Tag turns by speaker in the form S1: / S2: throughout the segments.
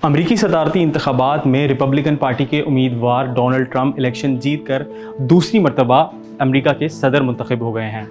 S1: अमरीकी सदारती इंतखाबात में रिपब्लिकन पार्टी के उम्मीदवार डोनाल्ड ट्रंप इलेक्शन जीतकर दूसरी मरतबा अमरीका के सदर मुंतखब हो गए हैं।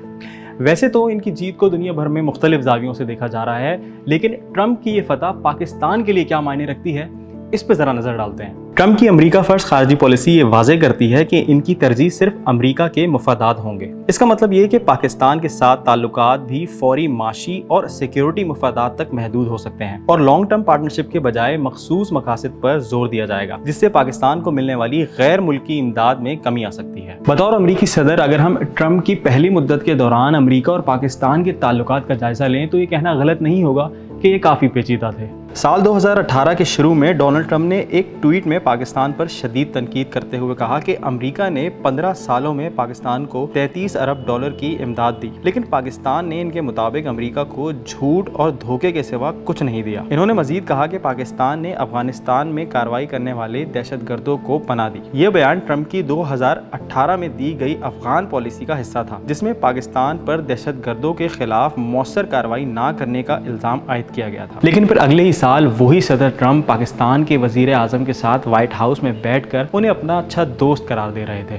S1: वैसे तो इनकी जीत को दुनिया भर में मुख्तलिफ जावियों से देखा जा रहा है, लेकिन ट्रंप की ये फतह पाकिस्तान के लिए क्या मायने रखती है, इस पर ज़रा नज़र डालते हैं। ट्रंप की अमरीका फर्स्ट खारजी पॉलिसी ये वाज़ेह करती है कि इनकी तरजीह सिर्फ अमरीका के मफादात होंगे। इसका मतलब ये कि पाकिस्तान के साथ ताल्लुकात भी फौरी माशी और सिक्योरिटी मफादात तक महदूद हो सकते हैं और लॉन्ग टर्म पार्टनरशिप के बजाय मखसूस मकासद पर जोर दिया जाएगा, जिससे पाकिस्तान को मिलने वाली गैर मुल्की इमदाद में कमी आ सकती है। बतौर अमरीकी सदर अगर हम ट्रंप की पहली मुद्दत के दौरान अमरीका और पाकिस्तान के ताल्लुकात का जायजा लें तो ये कहना गलत नहीं होगा कि ये काफ़ी पेचीदा थे। साल 2018 के शुरू में डोनाल्ड ट्रंप ने एक ट्वीट में पाकिस्तान पर शदीद तनकीद करते हुए कहा कि अमेरिका ने 15 सालों में पाकिस्तान को 33 अरब डॉलर की इमदाद दी, लेकिन पाकिस्तान ने इनके मुताबिक अमेरिका को झूठ और धोखे के सिवा कुछ नहीं दिया। इन्होंने मजीद कहा कि पाकिस्तान ने अफगानिस्तान में कार्रवाई करने वाले दहशतगर्दों को पनाह दी। ये बयान ट्रंप की 2018 में दी गई अफगान पॉलिसी का हिस्सा था, जिसमें पाकिस्तान पर दहशतगर्दों के खिलाफ मौसर कार्रवाई न करने का इल्जाम आयद किया गया था। लेकिन फिर अगले ही साल वही सदर ट्रंप पाकिस्तान के वजीर आजम के साथ व्हाइट हाउस में बैठकर उन्हें अपना अच्छा दोस्त करार दे रहे थे।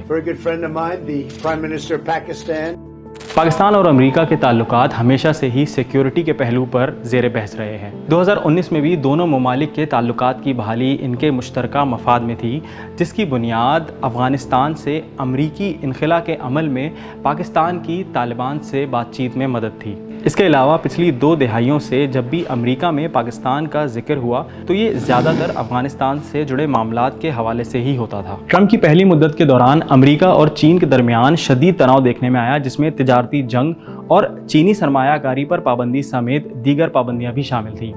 S1: पाकिस्तान और अमेरिका के ताल्लुकात हमेशा से ही सिक्योरिटी के पहलू पर ज़ेर बहस रहे हैं। 2019 में भी दोनों ममालिक के ताल्लुकात की बहाली इनके मुश्तरका मफाद में थी, जिसकी बुनियाद अफगानिस्तान से अमरीकी इनखला के अमल में पाकिस्तान की तालिबान से बातचीत में मदद थी। इसके अलावा पिछली 2 दहाइयों से जब भी अमेरिका में पाकिस्तान का जिक्र हुआ तो ये ज़्यादातर अफगानिस्तान से जुड़े मामलात के हवाले से ही होता था। ट्रंप की पहली मुद्दत के दौरान अमेरिका और चीन के दरमियान शदीद तनाव देखने में आया, जिसमें तिजारती जंग और चीनी सरमायाकारी पर पाबंदी समेत दीगर पाबंदियां भी शामिल थीं।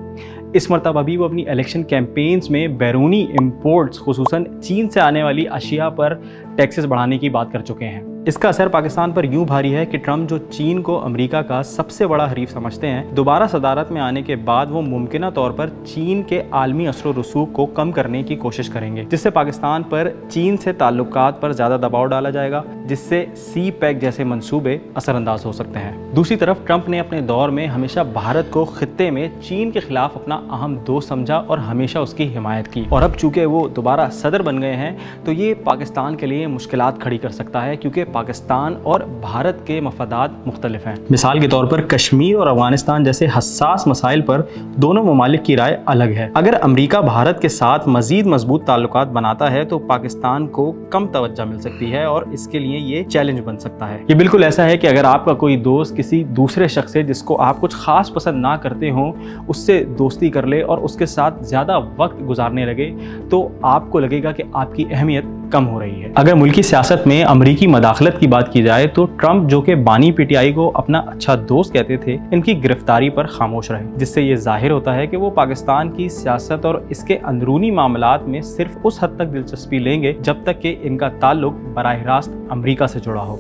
S1: इस मरतबा भी वो अपनी इलेक्शन कैंपेन्स में बैरूनी इम्पोर्ट्स खुसूसन चीन से आने वाली अशिया पर टैक्सेस बढ़ाने की बात कर चुके हैं। इसका असर पाकिस्तान पर यूं भारी है कि ट्रंप, जो चीन को अमेरिका का सबसे बड़ा हरीफ समझते हैं, दोबारा सदारत में आने के बाद वो मुमकिना तौर पर चीन के आलमी असर रसूख को कम करने की कोशिश करेंगे, जिससे पाकिस्तान पर चीन से ताल्लुकात पर ज़्यादा दबाव डाला जाएगा, जिससे सी पैक जैसे मंसूबे असरअंदाज हो सकते हैं। दूसरी तरफ ट्रंप ने अपने दौर में हमेशा भारत को खित्ते में चीन के खिलाफ अपना अहम दोस्त समझा और हमेशा उसकी हिमायत की, और अब चूंकि वो दोबारा सदर बन गए हैं तो ये पाकिस्तान के लिए मुश्किलात खड़ी कर सकता है, क्योंकि पाकिस्तान और भारत के मफादात मुख्तलिफ हैं। मिसाल के तौर पर कश्मीर और अफगानिस्तान जैसे हसास मसाइल पर दोनों ममालिक की राय अलग है। अगर अमेरिका भारत के साथ मजीद मजबूत ताल्लुकात बनाता है तो पाकिस्तान को कम तवज्जो मिल सकती है और इसके लिए ये चैलेंज बन सकता है। ये बिल्कुल ऐसा है कि अगर आपका कोई दोस्त किसी दूसरे शख्स से जिसको आप कुछ खास पसंद ना करते हो उससे दोस्ती कर ले और उसके साथ ज्यादा वक्त गुजारने लगे तो आपको लगेगा कि आपकी अहमियत कम हो रही है। अगर मुल्की सियासत में अमरीकी मदाखलत की बात की जाए तो ट्रंप, जो कि बानी पीटीआई को अपना अच्छा दोस्त कहते थे, इनकी गिरफ्तारी पर खामोश रहे, जिससे ये जाहिर होता है कि वो पाकिस्तान की सियासत और इसके अंदरूनी मामलात में सिर्फ उस हद तक दिलचस्पी लेंगे जब तक कि इनका ताल्लुक बराह रास्त अमरीका से जुड़ा हो।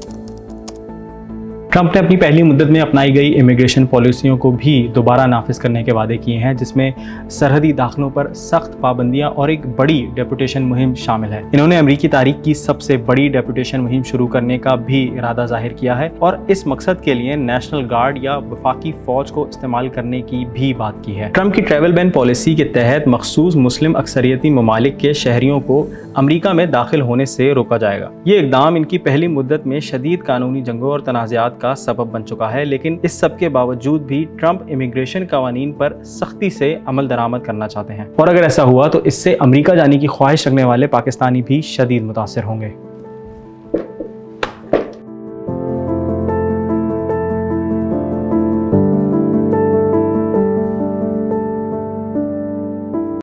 S1: ट्रंप ने अपनी पहली मुद्दत में अपनाई गई इमिग्रेशन पॉलिसियों को भी दोबारा नाफिज करने के वादे किए हैं, जिसमें सरहदी दाखिलों पर सख्त पाबंदियां और एक बड़ी डेपुटेशन मुहिम शामिल है। इन्होंने अमरीकी तारीख की सबसे बड़ी डेपुटेशन मुहिम शुरू करने का भी इरादा जाहिर किया है और इस मकसद के लिए नेशनल गार्ड या वफाकी फौज को इस्तेमाल करने की भी बात की है। ट्रंप की ट्रैवल बैन पॉलिसी के तहत मखसूस मुस्लिम अक्सरियती ममालिक के शहरियों को अमरीका में दाखिल होने से रोका जाएगा। ये इकदाम इनकी पहली मुद्दत में शदीद कानूनी जंगों और तनाज़ात का सबब बन चुका है, लेकिन इस सब के बावजूद भी ट्रंप इमिग्रेशन कवानीन पर सख्ती से अमल दरामद करना चाहते हैं, और अगर ऐसा हुआ तो इससे अमेरिका जाने की ख्वाहिश रखने वाले पाकिस्तानी भी शदीद मुतासिर होंगे।